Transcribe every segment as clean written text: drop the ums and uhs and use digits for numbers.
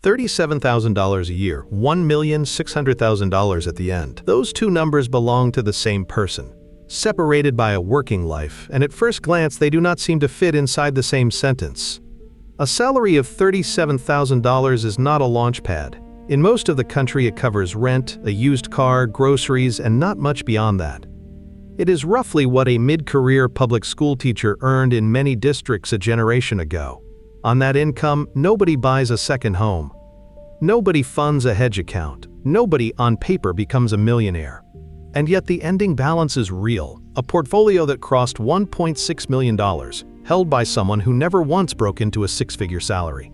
$37,000 a year, $1,600,000 at the end. Those two numbers belong to the same person, separated by a working life, and at first glance they do not seem to fit inside the same sentence. A salary of $37,000 is not a launch pad. In most of the country it covers rent, a used car, groceries, and not much beyond that. It is roughly what a mid-career public school teacher earned in many districts a generation ago. On that income, nobody buys a second home. Nobody funds a hedge account. Nobody on paper becomes a millionaire. And yet the ending balance is real, a portfolio that crossed $1.6 million, held by someone who never once broke into a six-figure salary.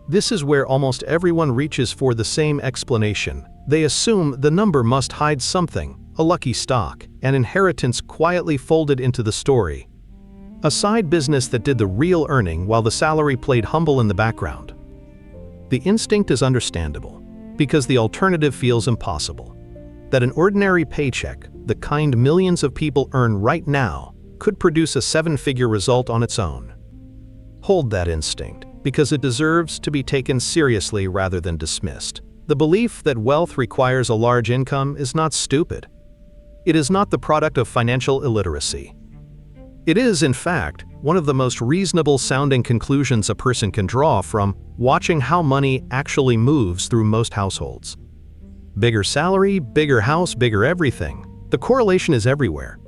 This is where almost everyone reaches for the same explanation. They assume the number must hide something, a lucky stock, an inheritance quietly folded into the story. A side business that did the real earning while the salary played humble in the background. The instinct is understandable, because the alternative feels impossible. That an ordinary paycheck, the kind millions of people earn right now, could produce a seven-figure result on its own. Hold that instinct, because it deserves to be taken seriously rather than dismissed. The belief that wealth requires a large income is not stupid. It is not the product of financial illiteracy. It is, in fact, one of the most reasonable-sounding conclusions a person can draw from watching how money actually moves through most households. Bigger salary, bigger house, bigger everything. The correlation is everywhere.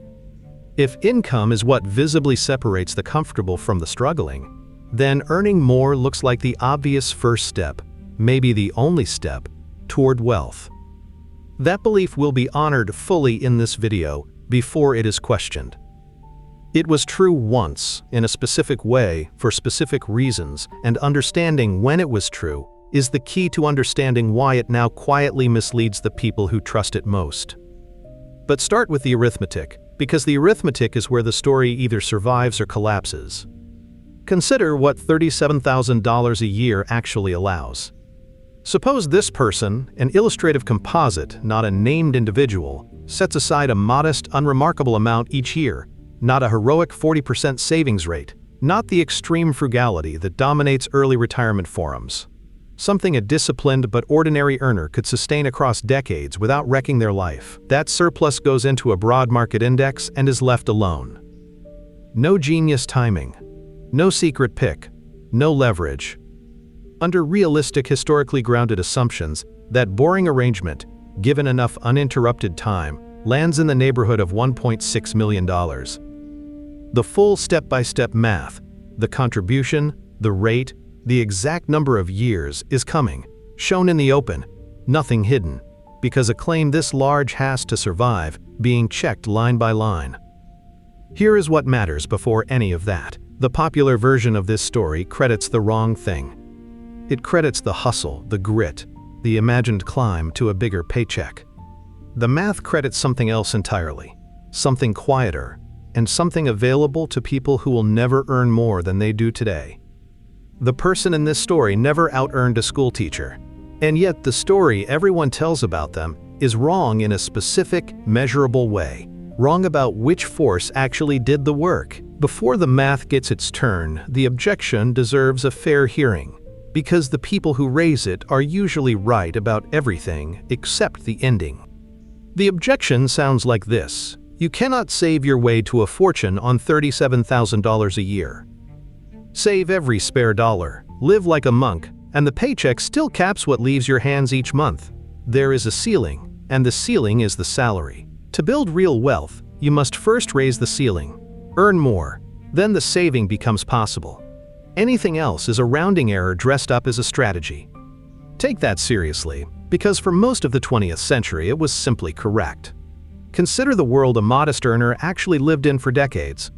If income is what visibly separates the comfortable from the struggling, then earning more looks like the obvious first step, maybe the only step, toward wealth. That belief will be honored fully in this video before it is questioned. It was true once, in a specific way, for specific reasons, and understanding when it was true is the key to understanding why it now quietly misleads the people who trust it most. But start with the arithmetic, because the arithmetic is where the story either survives or collapses. Consider what $37,000 a year actually allows. Suppose this person, an illustrative composite, not a named individual, sets aside a modest, unremarkable amount each year, not a heroic 40% savings rate, not the extreme frugality that dominates early retirement forums. Something a disciplined but ordinary earner could sustain across decades without wrecking their life. That surplus goes into a broad market index and is left alone. No genius timing. No secret pick. No leverage. Under realistic, historically grounded assumptions, that boring arrangement, given enough uninterrupted time, lands in the neighborhood of $1.6 million. The full step-by-step math, the contribution, the rate, the exact number of years is coming, shown in the open, nothing hidden, because a claim this large has to survive, being checked line by line. Here is what matters before any of that. The popular version of this story credits the wrong thing. It credits the hustle, the grit, the imagined climb to a bigger paycheck. The math credits something else entirely, something quieter, and something available to people who will never earn more than they do today. The person in this story never out-earned a school teacher, and yet the story everyone tells about them is wrong in a specific, measurable way. Wrong about which force actually did the work. Before the math gets its turn, the objection deserves a fair hearing, because the people who raise it are usually right about everything except the ending. The objection sounds like this: you cannot save your way to a fortune on $37,000 a year. Save every spare dollar, live like a monk, and the paycheck still caps what leaves your hands each month. There is a ceiling, and the ceiling is the salary. To build real wealth, you must first raise the ceiling, earn more, then the saving becomes possible. Anything else is a rounding error dressed up as a strategy. Take that seriously, because for most of the 20th century it was simply correct. Consider the world a modest earner actually lived in for decades.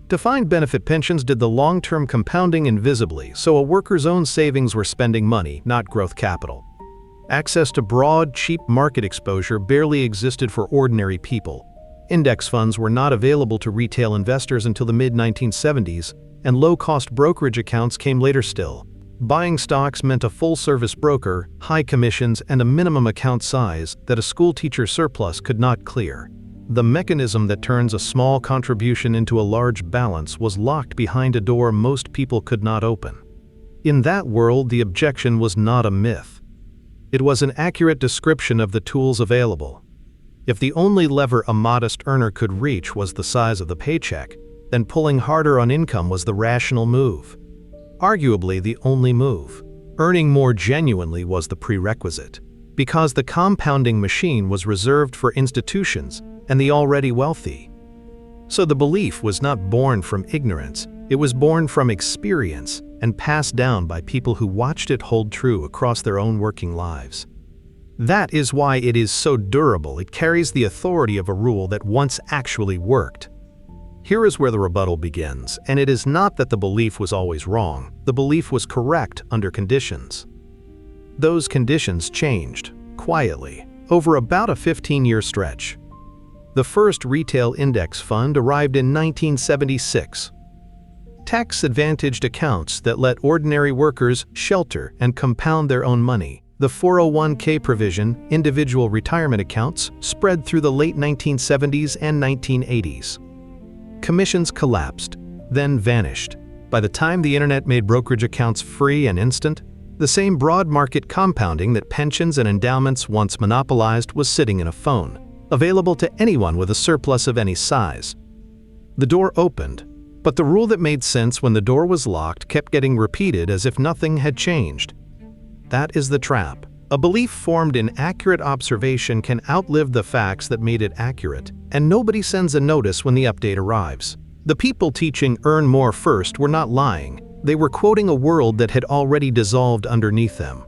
Defined benefit pensions did the long-term compounding invisibly, so a worker's own savings were spending money, not growth capital. Access to broad, cheap market exposure barely existed for ordinary people. Index funds were not available to retail investors until the mid-1970s, and low-cost brokerage accounts came later still. Buying stocks meant a full-service broker, high commissions, and a minimum account size that a school teacher surplus could not clear. The mechanism that turns a small contribution into a large balance was locked behind a door most people could not open. In that world, the objection was not a myth. It was an accurate description of the tools available. If the only lever a modest earner could reach was the size of the paycheck, then pulling harder on income was the rational move. Arguably the only move. Earning more genuinely was the prerequisite, because the compounding machine was reserved for institutions and the already wealthy. So the belief was not born from ignorance, it was born from experience and passed down by people who watched it hold true across their own working lives. That is why it is so durable. It carries the authority of a rule that once actually worked. Here is where the rebuttal begins, and it is not that the belief was always wrong. The belief was correct under conditions. Those conditions changed, quietly, over about a 15-year stretch. The first retail index fund arrived in 1976. Tax-advantaged accounts that let ordinary workers shelter and compound their own money. The 401k provision, individual retirement accounts, spread through the late 1970s and 1980s. Commissions collapsed, then vanished. By the time the internet made brokerage accounts free and instant, the same broad market compounding that pensions and endowments once monopolized was sitting in a phone, available to anyone with a surplus of any size. The door opened, but the rule that made sense when the door was locked kept getting repeated as if nothing had changed. That is the trap. A belief formed in accurate observation can outlive the facts that made it accurate, and nobody sends a notice when the update arrives. The people teaching "earn more first" were not lying. They were quoting a world that had already dissolved underneath them.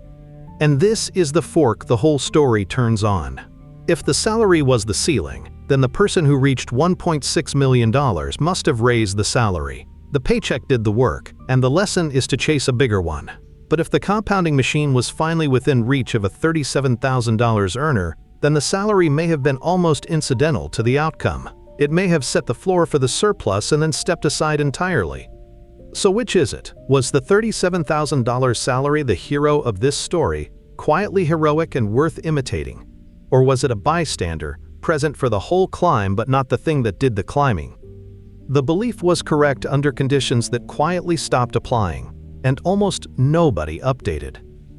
And this is the fork the whole story turns on. If the salary was the ceiling, then the person who reached $1.6 million must have raised the salary. The paycheck did the work, and the lesson is to chase a bigger one. But if the compounding machine was finally within reach of a $37,000 earner, then the salary may have been almost incidental to the outcome. It may have set the floor for the surplus and then stepped aside entirely. So which is it? Was the $37,000 salary the hero of this story, quietly heroic and worth imitating? Or was it a bystander, present for the whole climb but not the thing that did the climbing? The belief was correct under conditions that quietly stopped applying, and almost nobody updated.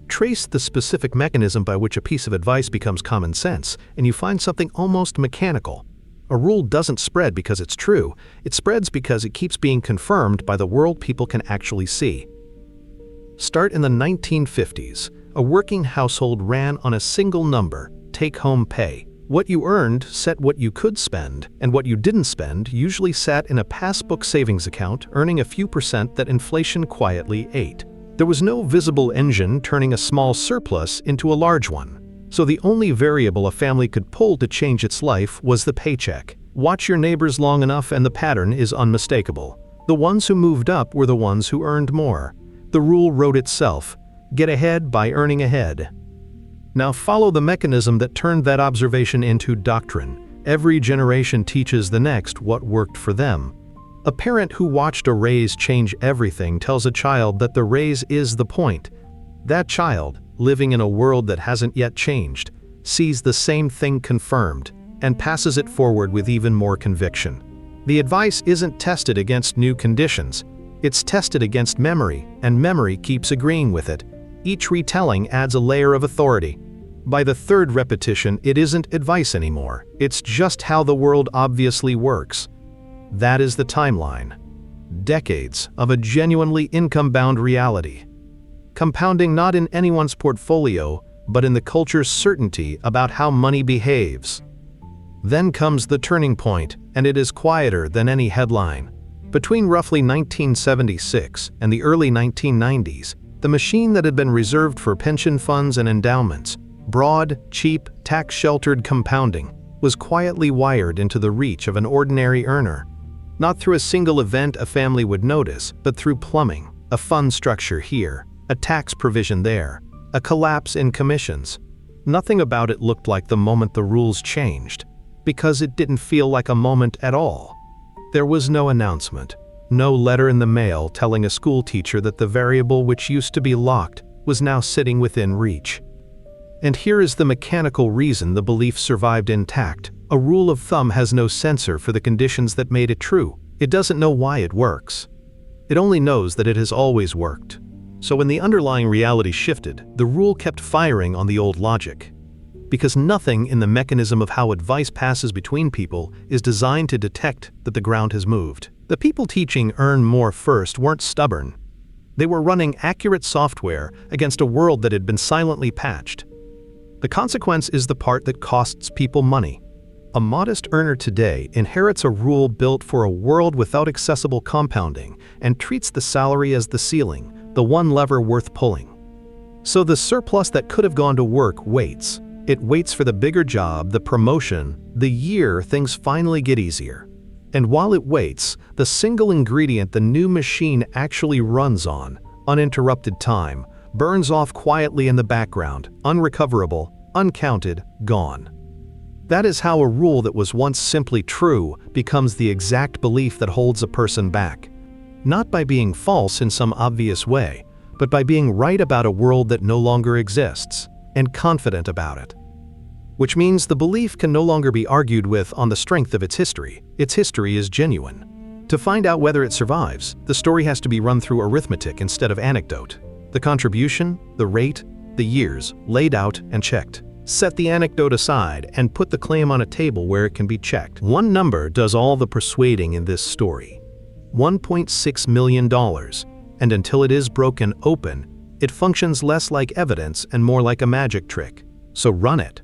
Trace the specific mechanism by which a piece of advice becomes common sense, and you find something almost mechanical. A rule doesn't spread because it's true, it spreads because it keeps being confirmed by the world people can actually see. Start in the 1950s. A working household ran on a single number, take-home pay. What you earned set what you could spend, and what you didn't spend usually sat in a passbook savings account, earning a few percent that inflation quietly ate. There was no visible engine turning a small surplus into a large one. So the only variable a family could pull to change its life was the paycheck. Watch your neighbors long enough and the pattern is unmistakable. The ones who moved up were the ones who earned more. The rule wrote itself: get ahead by earning ahead. Now follow the mechanism that turned that observation into doctrine. Every generation teaches the next what worked for them. A parent who watched a raise change everything tells a child that the raise is the point. That child, living in a world that hasn't yet changed, sees the same thing confirmed and passes it forward with even more conviction. The advice isn't tested against new conditions, it's tested against memory, and memory keeps agreeing with it. Each retelling adds a layer of authority. By the third repetition, it isn't advice anymore, it's just how the world obviously works. That is the timeline. Decades of a genuinely income-bound reality. Compounding not in anyone's portfolio, but in the culture's certainty about how money behaves. Then comes the turning point, and it is quieter than any headline. Between roughly 1976 and the early 1990s, the machine that had been reserved for pension funds and endowments, broad, cheap, tax-sheltered compounding, was quietly wired into the reach of an ordinary earner. Not through a single event a family would notice, but through plumbing, a fund structure here, a tax provision there, a collapse in commissions. Nothing about it looked like the moment the rules changed, because it didn't feel like a moment at all. There was no announcement, no letter in the mail telling a school teacher that the variable which used to be locked was now sitting within reach. And here is the mechanical reason the belief survived intact. A rule of thumb has no censor for the conditions that made it true. It doesn't know why it works. It only knows that it has always worked. So when the underlying reality shifted, the rule kept firing on the old logic. Because nothing in the mechanism of how advice passes between people is designed to detect that the ground has moved. The people teaching earn more first weren't stubborn. They were running accurate software against a world that had been silently patched. The consequence is the part that costs people money. A modest earner today inherits a rule built for a world without accessible compounding and treats the salary as the ceiling, the one lever worth pulling. So the surplus that could have gone to work waits. It waits for the bigger job, the promotion, the year things finally get easier. And while it waits, the single ingredient the new machine actually runs on, uninterrupted time, burns off quietly in the background, unrecoverable, uncounted, gone. That is how a rule that was once simply true becomes the exact belief that holds a person back. Not by being false in some obvious way, but by being right about a world that no longer exists, and confident about it. Which means the belief can no longer be argued with on the strength of its history. Its history is genuine. To find out whether it survives, the story has to be run through arithmetic instead of anecdote. The contribution, the rate, the years, laid out and checked. Set the anecdote aside and put the claim on a table where it can be checked. One number does all the persuading in this story. $1.6 million, and until it is broken open, it functions less like evidence and more like a magic trick. So run it.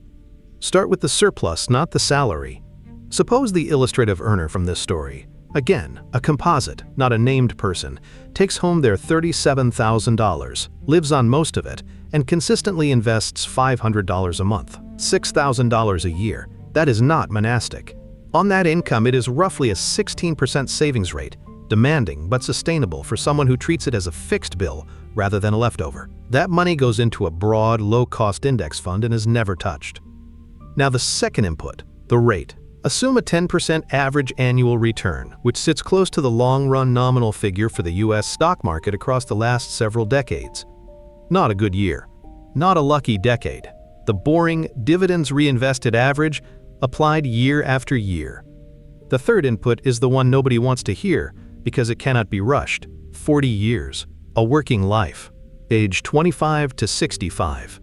Start with the surplus, not the salary. Suppose the illustrative earner from this story, again, a composite, not a named person, takes home their $37,000, lives on most of it, and consistently invests $500 a month, $6,000 a year. That is not monastic. On that income, it is roughly a 16% savings rate, demanding but sustainable for someone who treats it as a fixed bill rather than a leftover. That money goes into a broad, low-cost index fund and is never touched. Now the second input, the rate. Assume a 10% average annual return, which sits close to the long-run nominal figure for the US stock market across the last several decades. Not a good year. Not a lucky decade. The boring, dividends reinvested average applied year after year. The third input is the one nobody wants to hear because it cannot be rushed. 40 years. A working life. Age 25 to 65.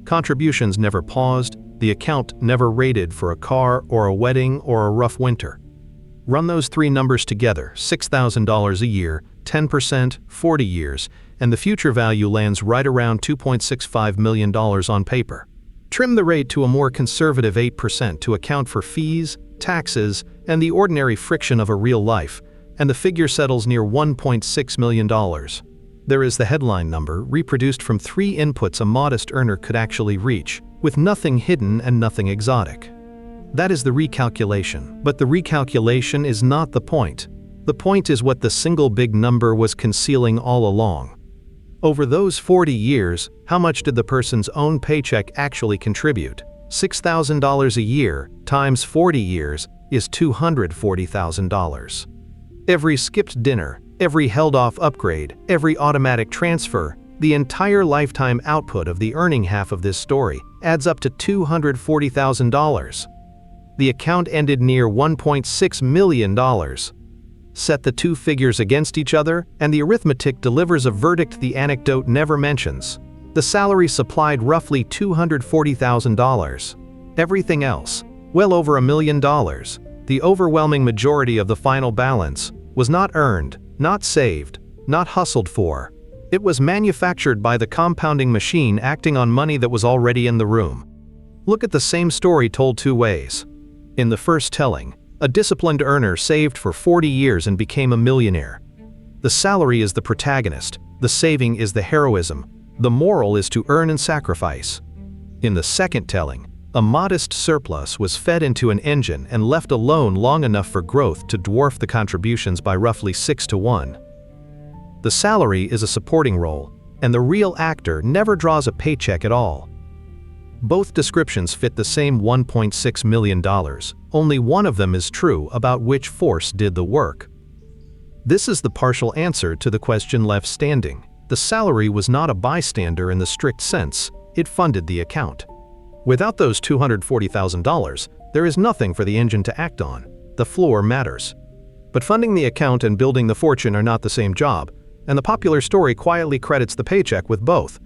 Contributions never paused. The account never rated for a car or a wedding or a rough winter. Run those three numbers together, $6,000 a year, 10%, 40 years, and the future value lands right around $2.65 million on paper. Trim the rate to a more conservative 8% to account for fees, taxes, and the ordinary friction of a real life, and the figure settles near $1.6 million. There is the headline number, reproduced from three inputs a modest earner could actually reach, with nothing hidden and nothing exotic. That is the recalculation, but the recalculation is not the point. The point is what the single big number was concealing all along. Over those 40 years, how much did the person's own paycheck actually contribute? $6,000 a year times 40 years is $240,000. Every skipped dinner, every held-off upgrade, every automatic transfer, the entire lifetime output of the earning half of this story adds up to $240,000. The account ended near $1.6 million. Set the two figures against each other, and the arithmetic delivers a verdict the anecdote never mentions. The salary supplied roughly $240,000. Everything else, well over $1 million. The overwhelming majority of the final balance was not earned, not saved, not hustled for. It was manufactured by the compounding machine acting on money that was already in the room. Look at the same story told two ways. In the first telling, a disciplined earner saved for 40 years and became a millionaire. The salary is the protagonist, the saving is the heroism, the moral is to earn and sacrifice. In the second telling, a modest surplus was fed into an engine and left alone long enough for growth to dwarf the contributions by roughly 6-to-1. The salary is a supporting role, and the real actor never draws a paycheck at all. Both descriptions fit the same $1.6 million, only one of them is true about which force did the work. This is the partial answer to the question left standing. The salary was not a bystander in the strict sense, it funded the account. Without those $240,000, there is nothing for the engine to act on. The floor matters. But funding the account and building the fortune are not the same job. and the popular story quietly credits the paycheck with both.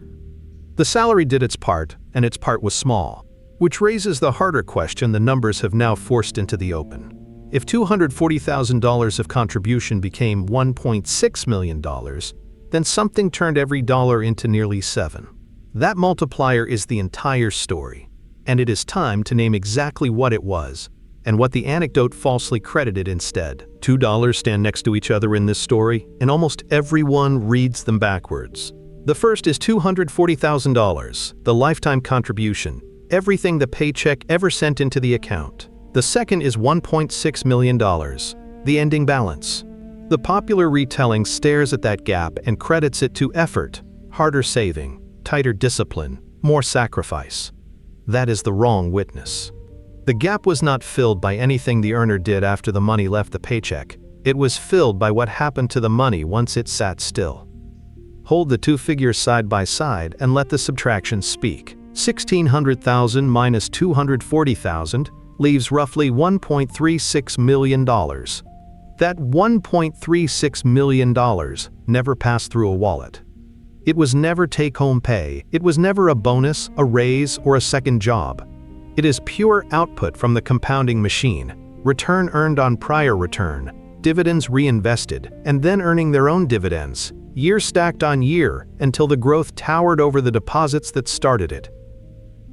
The salary did its part, and its part was small, which raises the harder question the numbers have now forced into the open. If $240,000 of contribution became $1.6 million, then something turned every dollar into nearly 7. That multiplier is the entire story, and it is time to name exactly what it was, and what the anecdote falsely credited instead. $2 stand next to each other in this story, and almost everyone reads them backwards. The first is $240,000, the lifetime contribution, everything the paycheck ever sent into the account. The second is $1.6 million, the ending balance. The popular retelling stares at that gap and credits it to effort, harder saving, tighter discipline, more sacrifice. That is the wrong witness. The gap was not filled by anything the earner did after the money left the paycheck. It was filled by what happened to the money once it sat still. Hold the two figures side by side and let the subtraction speak. $1,600,000 minus $240,000 leaves roughly $1.36 million. That $1.36 million never passed through a wallet. It was never take-home pay. It was never a bonus, a raise, or a second job. It is pure output from the compounding machine, return earned on prior return, dividends reinvested, and then earning their own dividends, year stacked on year, until the growth towered over the deposits that started it.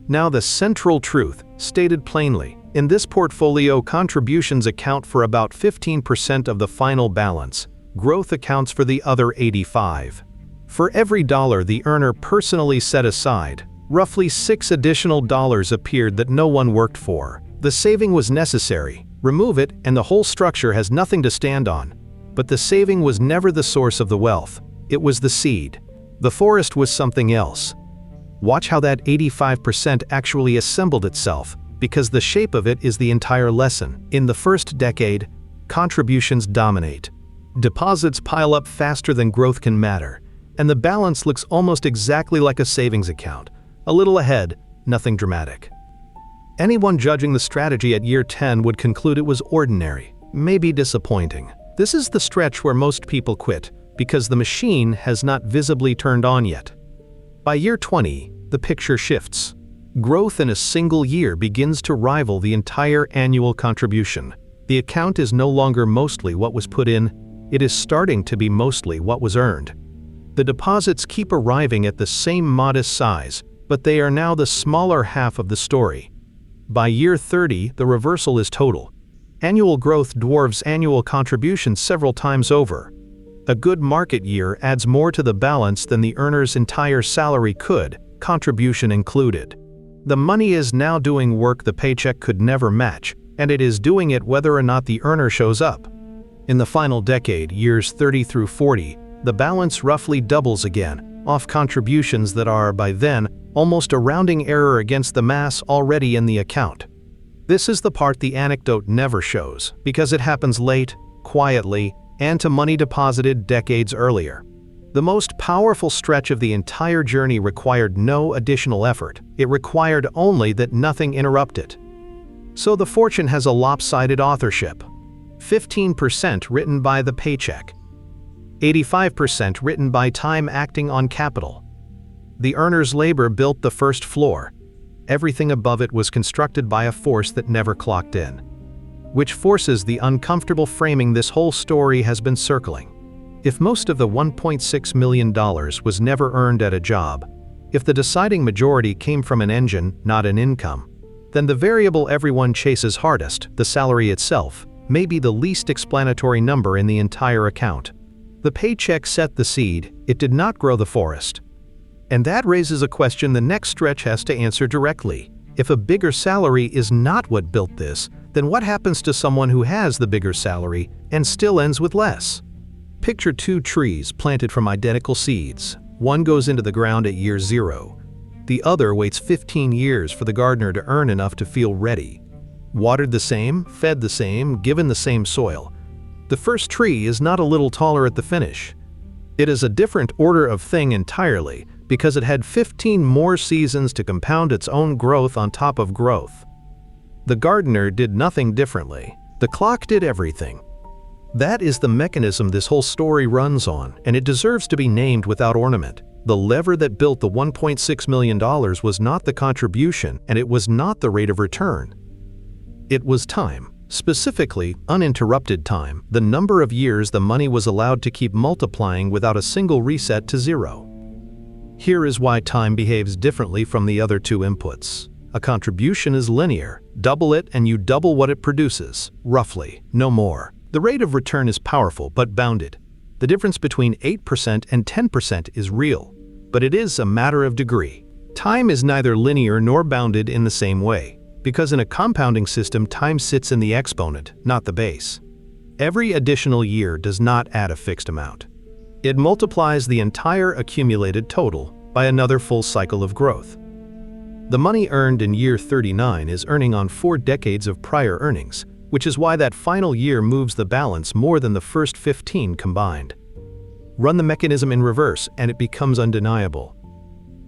Now the central truth, stated plainly, in this portfolio, contributions account for about 15% of the final balance. Growth accounts for the other 85%. For every dollar the earner personally set aside, roughly $6 additional appeared that no one worked for. The saving was necessary. Remove it, and the whole structure has nothing to stand on. But the saving was never the source of the wealth. It was the seed. The forest was something else. Watch how that 85% actually assembled itself, because the shape of it is the entire lesson. In the first decade, contributions dominate. Deposits pile up faster than growth can matter, and the balance looks almost exactly like a savings account. A little ahead, nothing dramatic. Anyone judging the strategy at year 10 would conclude it was ordinary, maybe disappointing. This is the stretch where most people quit, because the machine has not visibly turned on yet. By year 20, the picture shifts. Growth in a single year begins to rival the entire annual contribution. The account is no longer mostly what was put in, it is starting to be mostly what was earned. The deposits keep arriving at the same modest size, but they are now the smaller half of the story. By year 30, the reversal is total. Annual growth dwarfs annual contributions several times over. A good market year adds more to the balance than the earner's entire salary could, contribution included. The money is now doing work the paycheck could never match, and it is doing it whether or not the earner shows up. In the final decade, years 30 through 40, the balance roughly doubles again, off contributions that are, by then, almost a rounding error against the mass already in the account. This is the part the anecdote never shows, because it happens late, quietly, and to money deposited decades earlier. The most powerful stretch of the entire journey required no additional effort. It required only that nothing interrupt it. So the fortune has a lopsided authorship. 15% written by the paycheck. 85% written by time acting on capital. The earner's labor built the first floor. Everything above it was constructed by a force that never clocked in. Which forces the uncomfortable framing this whole story has been circling. If most of the $1.6 million was never earned at a job, if the deciding majority came from an engine, not an income, then the variable everyone chases hardest, the salary itself, may be the least explanatory number in the entire account. The paycheck set the seed, it did not grow the forest. And that raises a question the next stretch has to answer directly. If a bigger salary is not what built this, then what happens to someone who has the bigger salary and still ends with less? Picture two trees planted from identical seeds. One goes into the ground at year 0. The other waits 15 years for the gardener to earn enough to feel ready. Watered the same, fed the same, given the same soil. The first tree is not a little taller at the finish. It is a different order of thing entirely, because it had 15 more seasons to compound its own growth on top of growth. The gardener did nothing differently. The clock did everything. That is the mechanism this whole story runs on, and it deserves to be named without ornament. The lever that built the $1.6 million was not the contribution, and it was not the rate of return. It was time, specifically uninterrupted time, the number of years the money was allowed to keep multiplying without a single reset to zero. Here is why time behaves differently from the other two inputs. A contribution is linear. Double it and you double what it produces, roughly, no more. The rate of return is powerful but bounded. The difference between 8% and 10% is real, but it is a matter of degree. Time is neither linear nor bounded in the same way, because in a compounding system, time sits in the exponent, not the base. Every additional year does not add a fixed amount. It multiplies the entire accumulated total by another full cycle of growth. The money earned in year 39 is earning on 4 decades of prior earnings, which is why that final year moves the balance more than the first 15 combined. Run the mechanism in reverse and it becomes undeniable.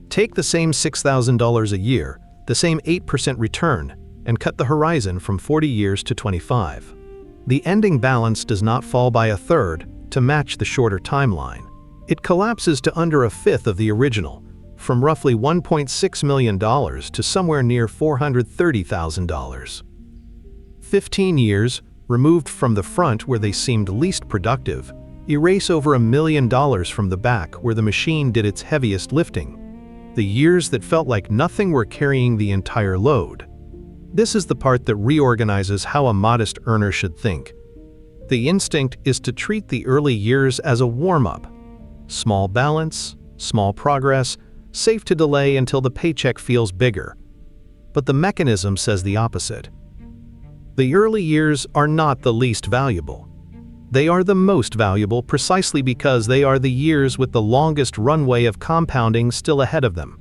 Take the same $6,000 a year, the same 8% return, and cut the horizon from 40 years to 25. The ending balance does not fall by a third to match the shorter timeline. It collapses to under a fifth of the original, from roughly $1.6 million to somewhere near $430,000. 15 years, removed from the front where they seemed least productive, erase over $1 million from the back where the machine did its heaviest lifting. The years that felt like nothing were carrying the entire load. This is the part that reorganizes how a modest earner should think. The instinct is to treat the early years as a warm-up. Small balance, small progress, safe to delay until the paycheck feels bigger. But the mechanism says the opposite. The early years are not the least valuable. They are the most valuable precisely because they are the years with the longest runway of compounding still ahead of them.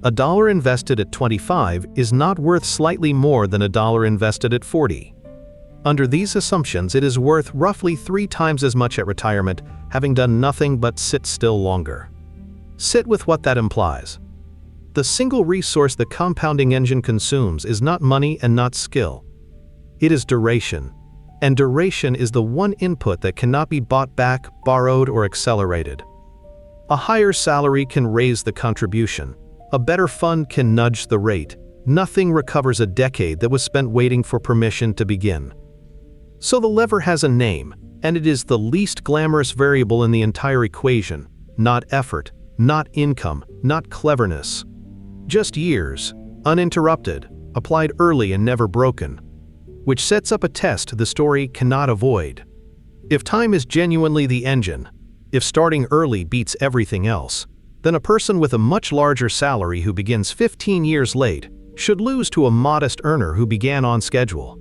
$1 invested at 25 is not worth slightly more than $1 invested at 40. Under these assumptions, it is worth roughly 3 times as much at retirement, having done nothing but sit still longer. Sit with what that implies. The single resource the compounding engine consumes is not money and not skill. It is duration. And duration is the one input that cannot be bought back, borrowed, or accelerated. A higher salary can raise the contribution. A better fund can nudge the rate. Nothing recovers a decade that was spent waiting for permission to begin. So the lever has a name, and it is the least glamorous variable in the entire equation. Not effort, not income, not cleverness. Just years, uninterrupted, applied early and never broken. Which sets up a test the story cannot avoid. If time is genuinely the engine, if starting early beats everything else, then a person with a much larger salary who begins 15 years late should lose to a modest earner who began on schedule.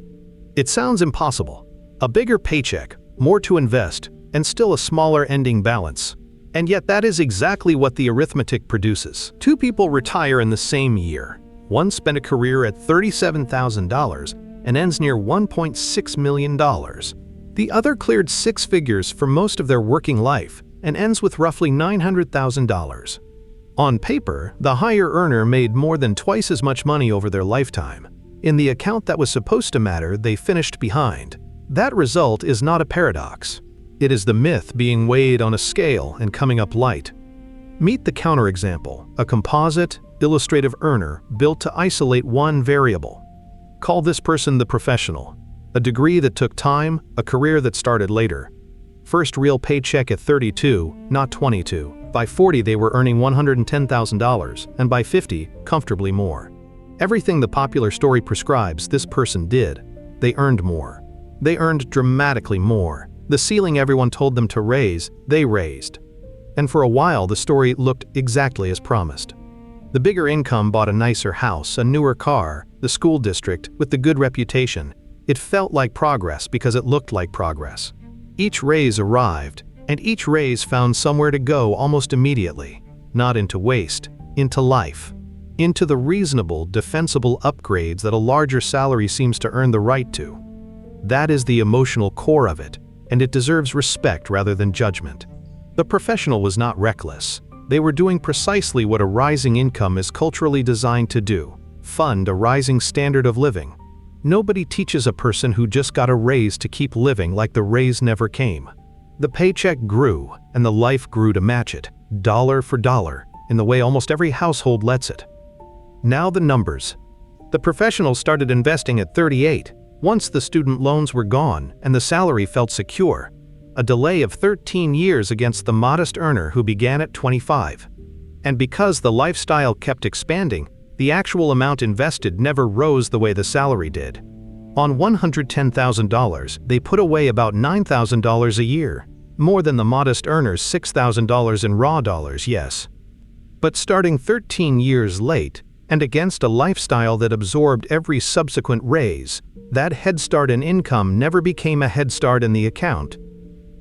It sounds impossible. A bigger paycheck, more to invest, and still a smaller ending balance. And yet that is exactly what the arithmetic produces. 2 people retire in the same year. One spent a career at $37,000 and ends near $1.6 million. The other cleared 6 figures for most of their working life and ends with roughly $900,000. On paper, the higher earner made more than twice as much money over their lifetime. In the account that was supposed to matter, they finished behind. That result is not a paradox. It is the myth being weighed on a scale and coming up light. Meet the counterexample, a composite, illustrative earner built to isolate one variable. Call this person the professional. A degree that took time, a career that started later. First real paycheck at 32, not 22. By 40 they were earning $110,000, and by 50, comfortably more. Everything the popular story prescribes this person did. They earned more. They earned dramatically more. The ceiling everyone told them to raise, they raised. And for a while the story looked exactly as promised. The bigger income bought a nicer house, a newer car, the school district with the good reputation. It felt like progress because it looked like progress. Each raise arrived, and each raise found somewhere to go almost immediately. Not into waste, into life. Into the reasonable, defensible upgrades that a larger salary seems to earn the right to. That is the emotional core of it, and it deserves respect rather than judgment. The professional was not reckless. They were doing precisely what a rising income is culturally designed to do: fund a rising standard of living. Nobody teaches a person who just got a raise to keep living like the raise never came. The paycheck grew, and the life grew to match it, dollar for dollar, in the way almost every household lets it. Now the numbers. The professional started investing at 38, once the student loans were gone and the salary felt secure. A delay of 13 years against the modest earner who began at 25. And because the lifestyle kept expanding, the actual amount invested never rose the way the salary did. On $110,000, they put away about $9,000 a year, more than the modest earner's $6,000 in raw dollars, yes. But starting 13 years late, and against a lifestyle that absorbed every subsequent raise, that head start in income never became a head start in the account.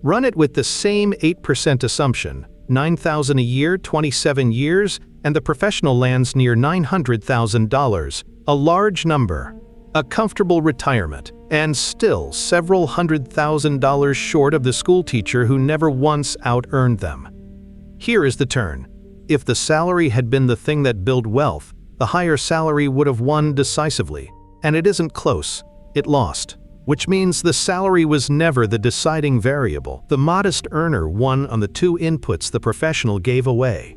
Run it with the same 8% assumption, $9,000 a year, 27 years, and the professional lands near $900,000, a large number, a comfortable retirement, and still several $100,000 short of the school teacher who never once out-earned them. Here is the turn. If the salary had been the thing that built wealth, the higher salary would have won decisively, and it isn't close, it lost. Which means the salary was never the deciding variable. The modest earner won on the two inputs the professional gave away: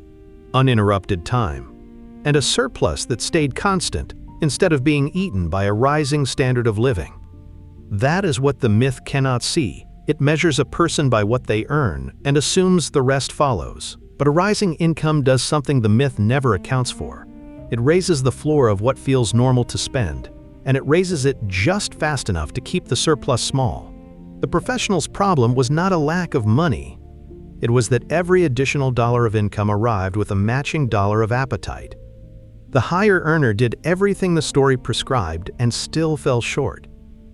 uninterrupted time, and a surplus that stayed constant instead of being eaten by a rising standard of living. That is what the myth cannot see. It measures a person by what they earn and assumes the rest follows. But a rising income does something the myth never accounts for. It raises the floor of what feels normal to spend, and it raises it just fast enough to keep the surplus small. The professional's problem was not a lack of money. It was that every additional dollar of income arrived with a matching dollar of appetite. The higher earner did everything the story prescribed and still fell short,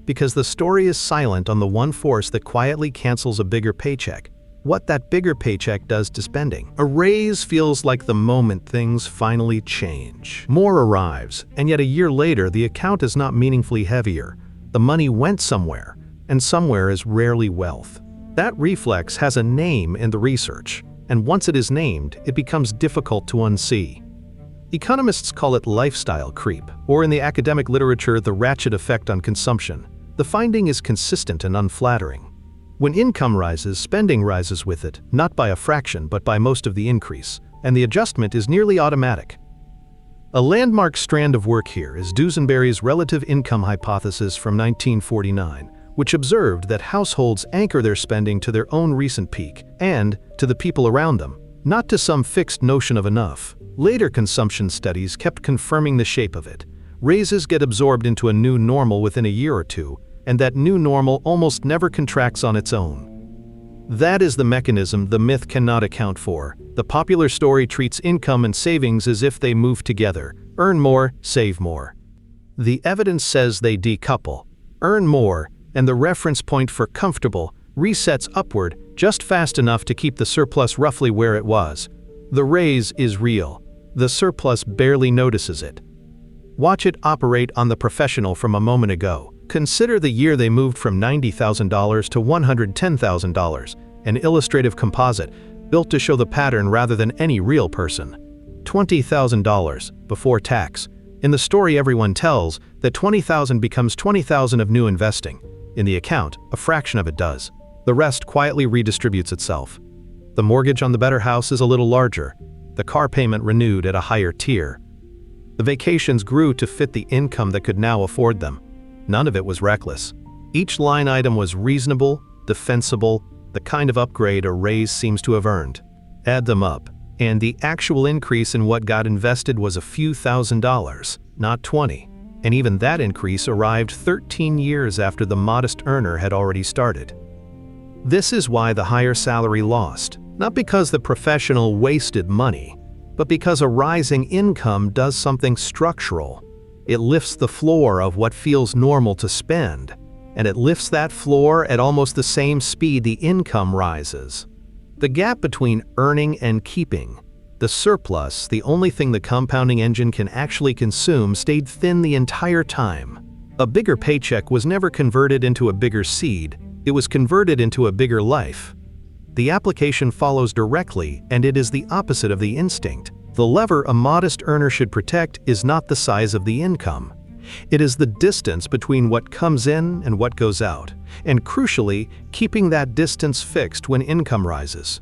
because the story is silent on the one force that quietly cancels a bigger paycheck. What that bigger paycheck does to spending. A raise feels like the moment things finally change. More arrives, and yet a year later the account is not meaningfully heavier. The money went somewhere, and somewhere is rarely wealth. That reflex has a name in the research, and once it is named, it becomes difficult to unsee. Economists call it lifestyle creep, or in the academic literature, the ratchet effect on consumption. The finding is consistent and unflattering. When income rises, spending rises with it, not by a fraction but by most of the increase, and the adjustment is nearly automatic. A landmark strand of work here is Duesenberry's relative income hypothesis from 1949, which observed that households anchor their spending to their own recent peak and to the people around them, not to some fixed notion of enough. Later consumption studies kept confirming the shape of it. Raises get absorbed into a new normal within a year or two, and that new normal almost never contracts on its own. That is the mechanism the myth cannot account for. The popular story treats income and savings as if they move together: earn more, save more. The evidence says they decouple. Earn more, and the reference point for comfortable resets upward just fast enough to keep the surplus roughly where it was. The raise is real. The surplus barely notices it. Watch it operate on the professional from a moment ago. Consider the year they moved from $90,000 to $110,000, an illustrative composite built to show the pattern rather than any real person. $20,000 before tax. In the story everyone tells, that $20,000 becomes $20,000 of new investing. In the account, a fraction of it does. The rest quietly redistributes itself. The mortgage on the better house is a little larger. The car payment renewed at a higher tier. The vacations grew to fit the income that could now afford them. None of it was reckless. Each line item was reasonable, defensible, the kind of upgrade a raise seems to have earned. Add them up, and the actual increase in what got invested was a few $1,000s, not 20. And even that increase arrived 13 years after the modest earner had already started. This is why the higher salary lost, not because the professional wasted money, but because a rising income does something structural. It lifts the floor of what feels normal to spend, and it lifts that floor at almost the same speed the income rises. The gap between earning and keeping, the surplus, the only thing the compounding engine can actually consume, stayed thin the entire time. A bigger paycheck was never converted into a bigger seed, it was converted into a bigger life. The application follows directly, and it is the opposite of the instinct. The lever a modest earner should protect is not the size of the income. It is the distance between what comes in and what goes out, and crucially, keeping that distance fixed when income rises.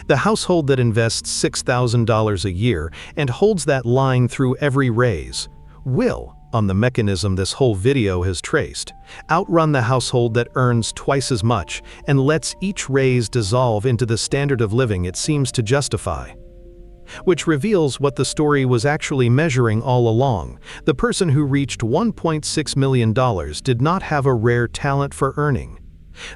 The household that invests $6,000 a year and holds that line through every raise will, on the mechanism this whole video has traced, outrun the household that earns twice as much and lets each raise dissolve into the standard of living it seems to justify. Which reveals what the story was actually measuring all along. The person who reached $1.6 million did not have a rare talent for earning.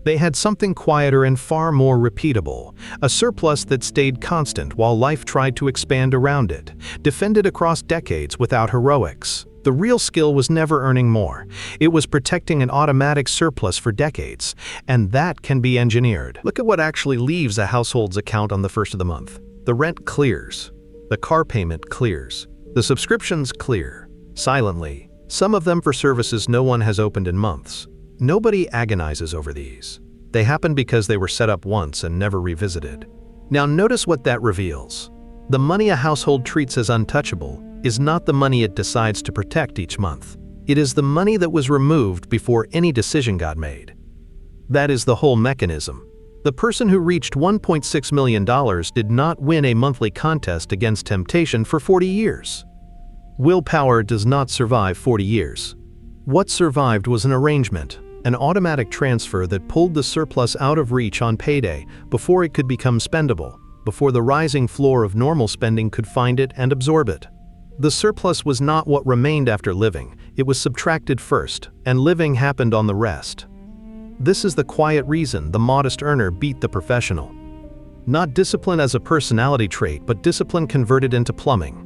They had something quieter and far more repeatable, a surplus that stayed constant while life tried to expand around it, defended across decades without heroics. The real skill was never earning more. It was protecting an automatic surplus for decades, and that can be engineered. Look at what actually leaves a household's account on the first of the month. The rent clears. The car payment clears. The subscriptions clear. Silently. Some of them for services no one has opened in months. Nobody agonizes over these. They happen because they were set up once and never revisited. Now notice what that reveals. The money a household treats as untouchable is not the money it decides to protect each month. It is the money that was removed before any decision got made. That is the whole mechanism. The person who reached $1.6 million did not win a monthly contest against temptation for 40 years. Willpower does not survive 40 years. What survived was an arrangement, an automatic transfer that pulled the surplus out of reach on payday before it could become spendable, before the rising floor of normal spending could find it and absorb it. The surplus was not what remained after living, it was subtracted first, and living happened on the rest. This is the quiet reason the modest earner beat the professional. Not discipline as a personality trait, but discipline converted into plumbing.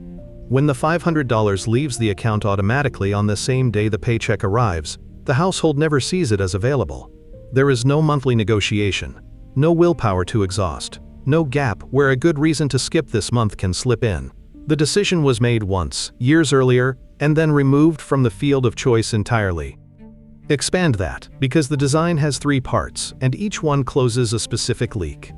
When the $500 leaves the account automatically on the same day the paycheck arrives, the household never sees it as available. There is no monthly negotiation, no willpower to exhaust, no gap where a good reason to skip this month can slip in. The decision was made once, years earlier, and then removed from the field of choice entirely. Expand that, because the design has 3 parts, and each one closes a specific leak.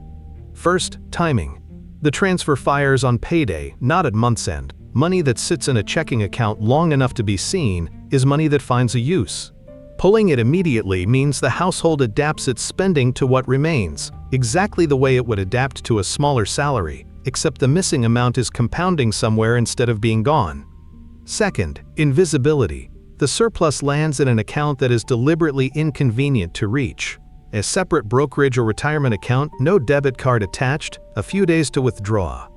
First, timing. The transfer fires on payday, not at month's end. Money that sits in a checking account long enough to be seen is money that finds a use. Pulling it immediately means the household adapts its spending to what remains, exactly the way it would adapt to a smaller salary, except the missing amount is compounding somewhere instead of being gone. Second, invisibility. The surplus lands in an account that is deliberately inconvenient to reach. A separate brokerage or retirement account, no debit card attached, a few days to withdraw.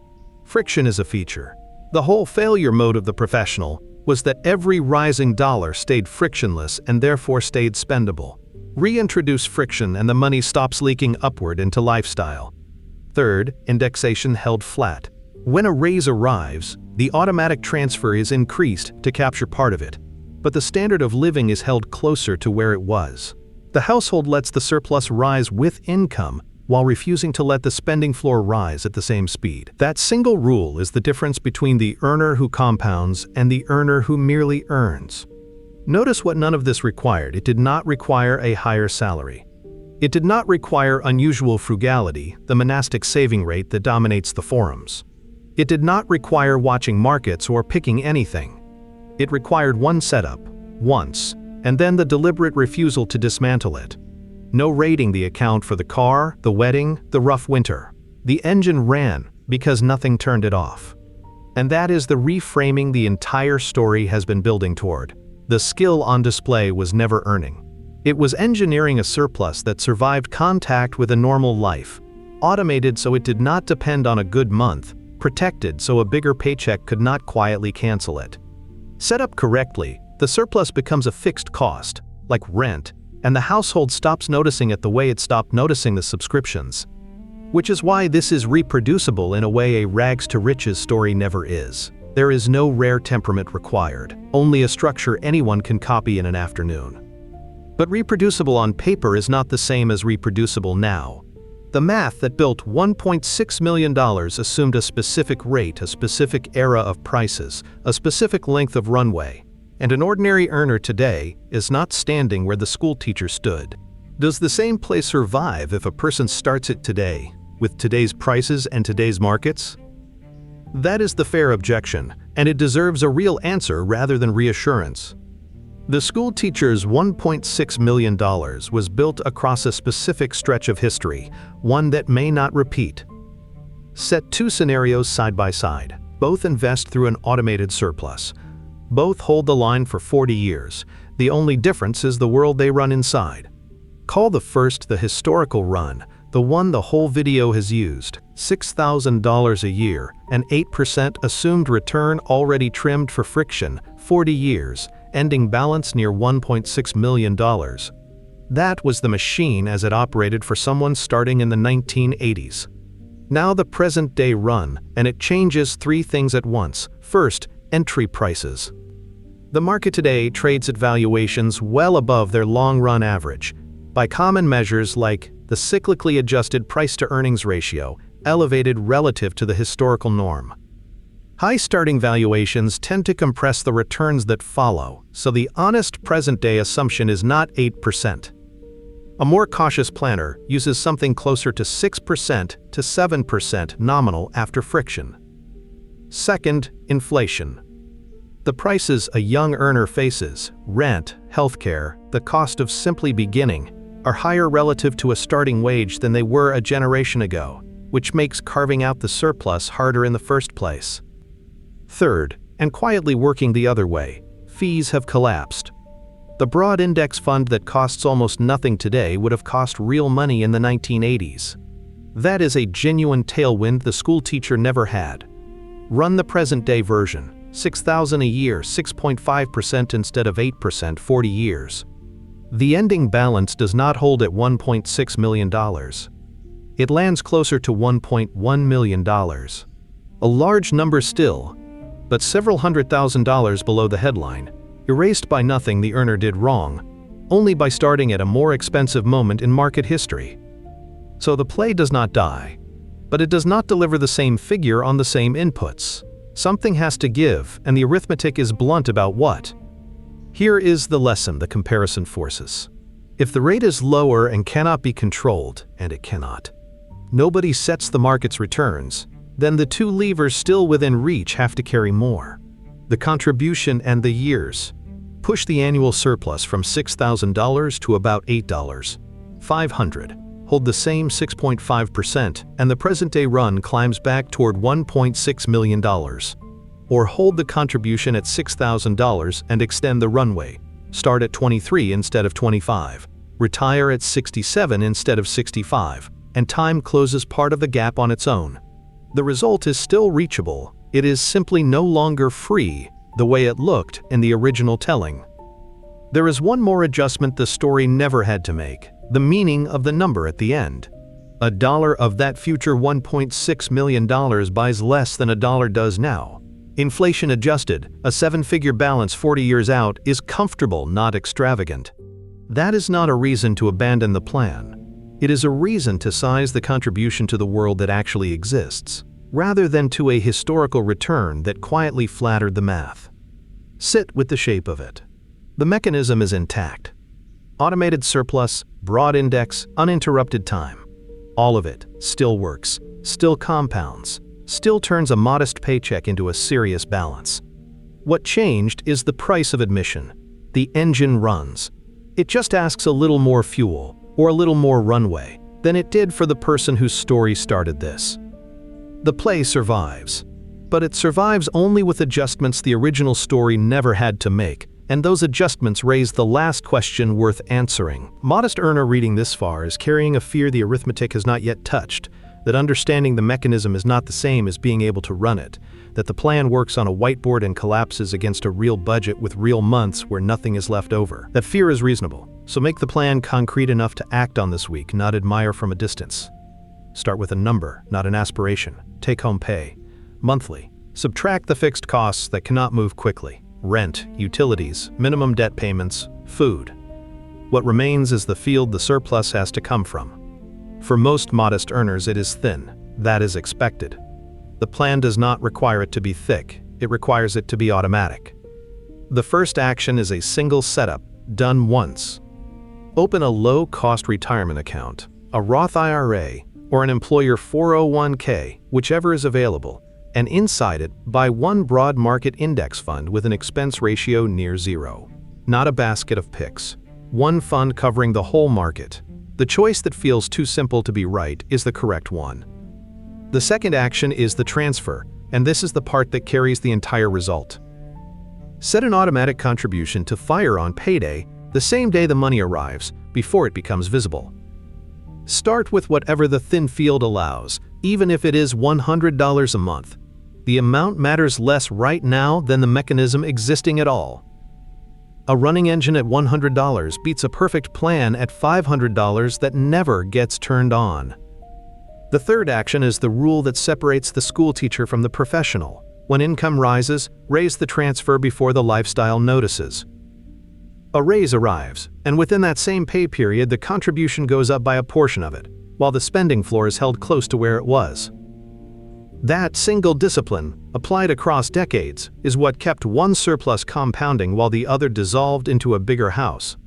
Friction is a feature. The whole failure mode of the professional was that every rising dollar stayed frictionless and therefore stayed spendable. Reintroduce friction and the money stops leaking upward into lifestyle. Third, indexation held flat. When a raise arrives, the automatic transfer is increased to capture part of it, but the standard of living is held closer to where it was. The household lets the surplus rise with income while refusing to let the spending floor rise at the same speed. That single rule is the difference between the earner who compounds and the earner who merely earns. Notice what none of this required. It did not require a higher salary. It did not require unusual frugality, the monastic saving rate that dominates the forums. It did not require watching markets or picking anything. It required one setup, once, and then the deliberate refusal to dismantle it. No raiding the account for the car, the wedding, the rough winter. The engine ran because nothing turned it off. And that is the reframing the entire story has been building toward. The skill on display was never earning. It was engineering a surplus that survived contact with a normal life, automated so it did not depend on a good month, protected so a bigger paycheck could not quietly cancel it. Set up correctly, the surplus becomes a fixed cost, like rent, and the household stops noticing it the way it stopped noticing the subscriptions. Which is why this is reproducible in a way a rags to riches story never is. There is no rare temperament required, only a structure anyone can copy in an afternoon. But reproducible on paper is not the same as reproducible now. The math that built $1.6 million assumed a specific rate, a specific era of prices, a specific length of runway. And an ordinary earner today is not standing where the school teacher stood. Does the same play survive if a person starts it today, with today's prices and today's markets? That is the fair objection, and it deserves a real answer rather than reassurance. The school teacher's $1.6 million was built across a specific stretch of history, one that may not repeat. Set two scenarios side by side. Both invest through an automated surplus. Both hold the line for 40 years. The only difference is the world they run inside. Call the first the historical run, the one the whole video has used. $6,000 a year, an 8% assumed return already trimmed for friction, 40 years, ending balance near $1.6 million. That was the machine as it operated for someone starting in the 1980s. Now the present-day run, and it changes three things at once. First, entry prices. The market today trades at valuations well above their long-run average, by common measures like the cyclically adjusted price-to-earnings ratio, elevated relative to the historical norm. High starting valuations tend to compress the returns that follow, so the honest present-day assumption is not 8%. A more cautious planner uses something closer to 6% to 7% nominal after friction. Second, inflation. The prices a young earner faces, rent, healthcare, the cost of simply beginning, are higher relative to a starting wage than they were a generation ago, which makes carving out the surplus harder in the first place. Third, and quietly working the other way, fees have collapsed. The broad index fund that costs almost nothing today would have cost real money in the 1980s. That is a genuine tailwind the school teacher never had. Run the present-day version, $6,000 a year, 6.5% instead of 8%, 40 years. The ending balance does not hold at $1.6 million. It lands closer to $1.1 million. A large number still, but several $100,000 below the headline, erased by nothing the earner did wrong, only by starting at a more expensive moment in market history. So the play does not die, but it does not deliver the same figure on the same inputs. Something has to give, and the arithmetic is blunt about what. Here is the lesson the comparison forces. If the rate is lower and cannot be controlled, and it cannot, nobody sets the market's returns, then the two levers still within reach have to carry more. The contribution and the years. Push the annual surplus from $6,000 to about $8,500. Hold the same 6.5%, and the present-day run climbs back toward $1.6 million. Or hold the contribution at $6,000 and extend the runway. Start at 23 instead of 25. Retire at 67 instead of 65, and time closes part of the gap on its own. The result is still reachable. It is simply no longer free, the way it looked in the original telling. There is one more adjustment the story never had to make: the meaning of the number at the end. $1 of that future $1.6 million buys less than $1 does now. Inflation adjusted, a seven-figure balance 40 years out is comfortable, not extravagant. That is not a reason to abandon the plan. It is a reason to size the contribution to the world that actually exists, rather than to a historical return that quietly flattered the math. Sit with the shape of it. The mechanism is intact. Automated surplus, broad index, uninterrupted time. All of it still works, still compounds, still turns a modest paycheck into a serious balance. What changed is the price of admission. The engine runs. It just asks a little more fuel, or a little more runway, than it did for the person whose story started this. The play survives, but it survives only with adjustments the original story never had to make, and those adjustments raise the last question worth answering. Modest earner reading this far is carrying a fear the arithmetic has not yet touched, that understanding the mechanism is not the same as being able to run it, that the plan works on a whiteboard and collapses against a real budget with real months where nothing is left over. That fear is reasonable, so make the plan concrete enough to act on this week, not admire from a distance. Start with a number, not an aspiration. Take-home pay. Monthly. Subtract the fixed costs that cannot move quickly. Rent, utilities, minimum debt payments, food. What remains is the field the surplus has to come from. For most modest earners, it is thin. That is expected. The plan does not require it to be thick. It requires it to be automatic. The first action is a single setup, done once. Open a low-cost retirement account, a Roth IRA, or an employer 401k, whichever is available, and inside it, buy one broad market index fund with an expense ratio near zero. not a basket of picks. One fund covering the whole market. The choice that feels too simple to be right is the correct one. The second action is the transfer, and this is the part that carries the entire result. Set an automatic contribution to fire on payday, the same day the money arrives, before it becomes visible. Start with whatever the thin field allows, even if it is $100 a month. The amount matters less right now than the mechanism existing at all. A running engine at $100 beats a perfect plan at $500 that never gets turned on. The third action is the rule that separates the school teacher from the professional. When income rises, raise the transfer before the lifestyle notices. A raise arrives, and within that same pay period the contribution goes up by a portion of it, while the spending floor is held close to where it was. That single discipline, applied across decades, is what kept one surplus compounding while the other dissolved into a bigger house.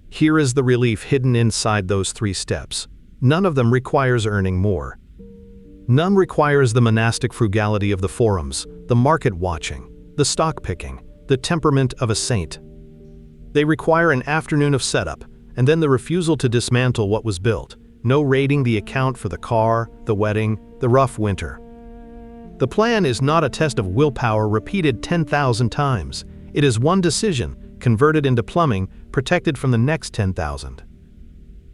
Here is the relief hidden inside those 3 steps. None of them requires earning more. None requires the monastic frugality of the forums, the market watching, the stock picking, the temperament of a saint. They require an afternoon of setup, and then the refusal to dismantle what was built. No raiding the account for the car, the wedding, the rough winter. The plan is not a test of willpower repeated 10,000 times. It is one decision, converted into plumbing, protected from the next 10,000.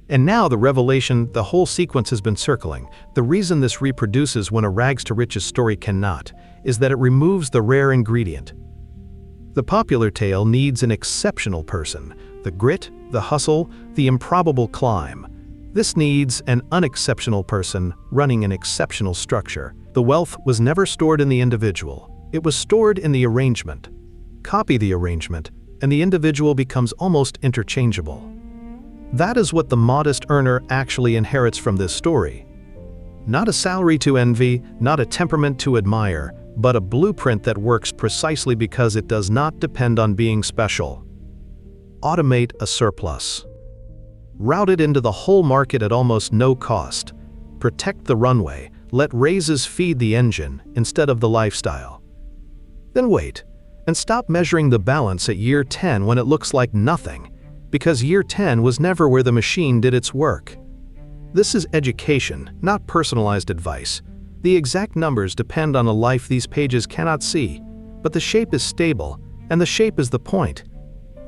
And now the revelation the whole sequence has been circling. The reason this reproduces when a rags to riches story cannot, is that it removes the rare ingredient. The popular tale needs an exceptional person, the grit, the hustle, the improbable climb. This needs an unexceptional person running an exceptional structure. The wealth was never stored in the individual. It was stored in the arrangement. Copy the arrangement, and the individual becomes almost interchangeable. That is what the modest earner actually inherits from this story. Not a salary to envy, not a temperament to admire, but a blueprint that works precisely because it does not depend on being special. Automate a surplus. Route it into the whole market at almost no cost. Protect the runway. Let raises feed the engine instead of the lifestyle. Then wait, and stop measuring the balance at year 10 when it looks like nothing, because year 10 was never where the machine did its work. This is education, not personalized advice. The exact numbers depend on a life these pages cannot see, but the shape is stable, and the shape is the point,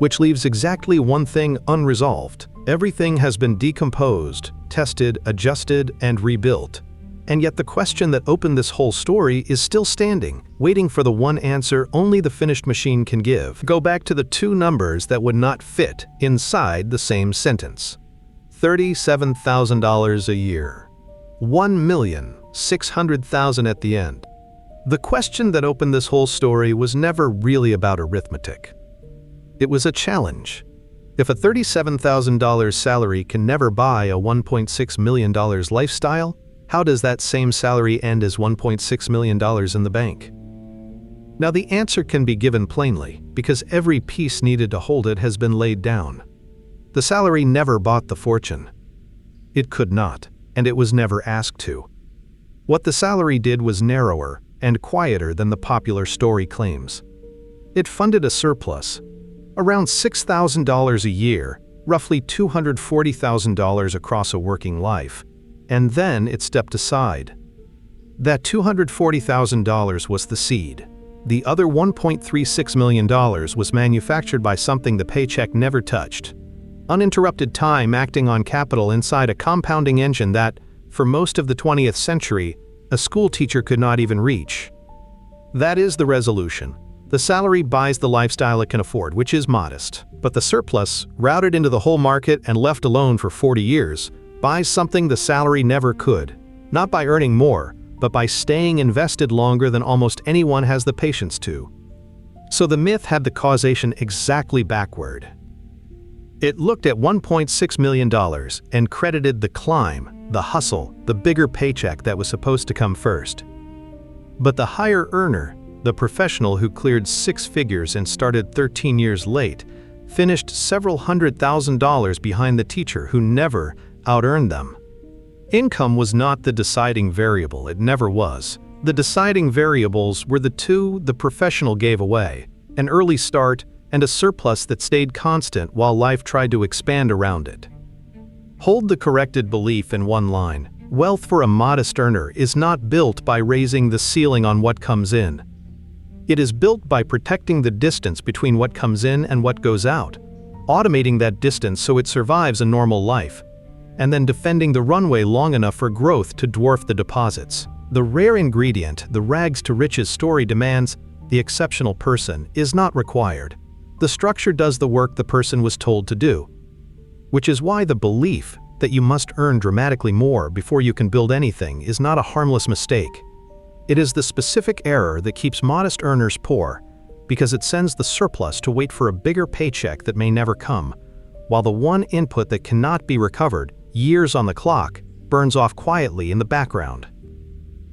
which leaves exactly one thing unresolved. Everything has been decomposed, tested, adjusted, and rebuilt. And yet the question that opened this whole story is still standing, waiting for the one answer only the finished machine can give. Go back to the 2 numbers that would not fit inside the same sentence. $37,000 a year. $1,600,000 at the end. The question that opened this whole story was never really about arithmetic. It was a challenge. If a $37,000 salary can never buy a $1.6 million lifestyle, how does that same salary end as $1.6 million in the bank? Now the answer can be given plainly, because every piece needed to hold it has been laid down. The salary never bought the fortune. It could not, and it was never asked to. What the salary did was narrower and quieter than the popular story claims. It funded a surplus, around $6,000 a year, roughly $240,000 across a working life. And then it stepped aside. That $240,000 was the seed. The other $1.36 million was manufactured by something the paycheck never touched. Uninterrupted time acting on capital inside a compounding engine that, for most of the 20th century, a school teacher could not even reach. That is the resolution. The salary buys the lifestyle it can afford, which is modest. But the surplus, routed into the whole market and left alone for 40 years, buys something the salary never could, not by earning more, but by staying invested longer than almost anyone has the patience to. So the myth had the causation exactly backward. It looked at $1.6 million and credited the climb, the hustle, the bigger paycheck that was supposed to come first. But the higher earner, the professional who cleared 6 figures and started 13 years late, finished several $100,000 behind the teacher who never out-earned them. Income was not the deciding variable, it never was. The deciding variables were the 2 the professional gave away, an early start and a surplus that stayed constant while life tried to expand around it. Hold the corrected belief in one line. Wealth for a modest earner is not built by raising the ceiling on what comes in. It is built by protecting the distance between what comes in and what goes out, automating that distance so it survives a normal life, and then defending the runway long enough for growth to dwarf the deposits. The rare ingredient the rags to riches story demands, the exceptional person, is not required. The structure does the work the person was told to do. Which is why the belief that you must earn dramatically more before you can build anything is not a harmless mistake. It is the specific error that keeps modest earners poor, because it sends the surplus to wait for a bigger paycheck that may never come, while the one input that cannot be recovered, years on the clock, burns off quietly in the background.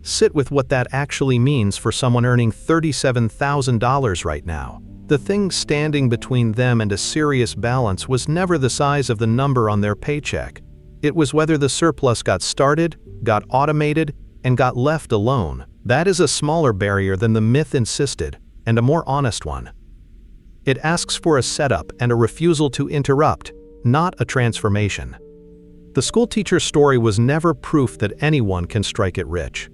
Sit with what that actually means for someone earning $37,000 right now. The thing standing between them and a serious balance was never the size of the number on their paycheck. It was whether the surplus got started, got automated, and got left alone. That is a smaller barrier than the myth insisted, and a more honest one. It asks for a setup and a refusal to interrupt, not a transformation. The schoolteacher's story was never proof that anyone can strike it rich.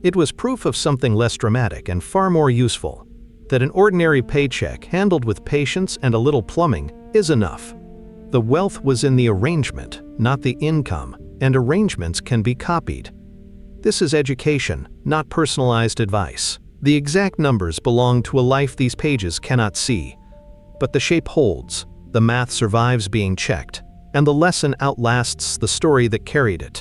It was proof of something less dramatic and far more useful, that an ordinary paycheck handled with patience and a little plumbing is enough. The wealth was in the arrangement, not the income, and arrangements can be copied. This is education, not personalized advice. The exact numbers belong to a life these pages cannot see. But the shape holds, the math survives being checked, and the lesson outlasts the story that carried it.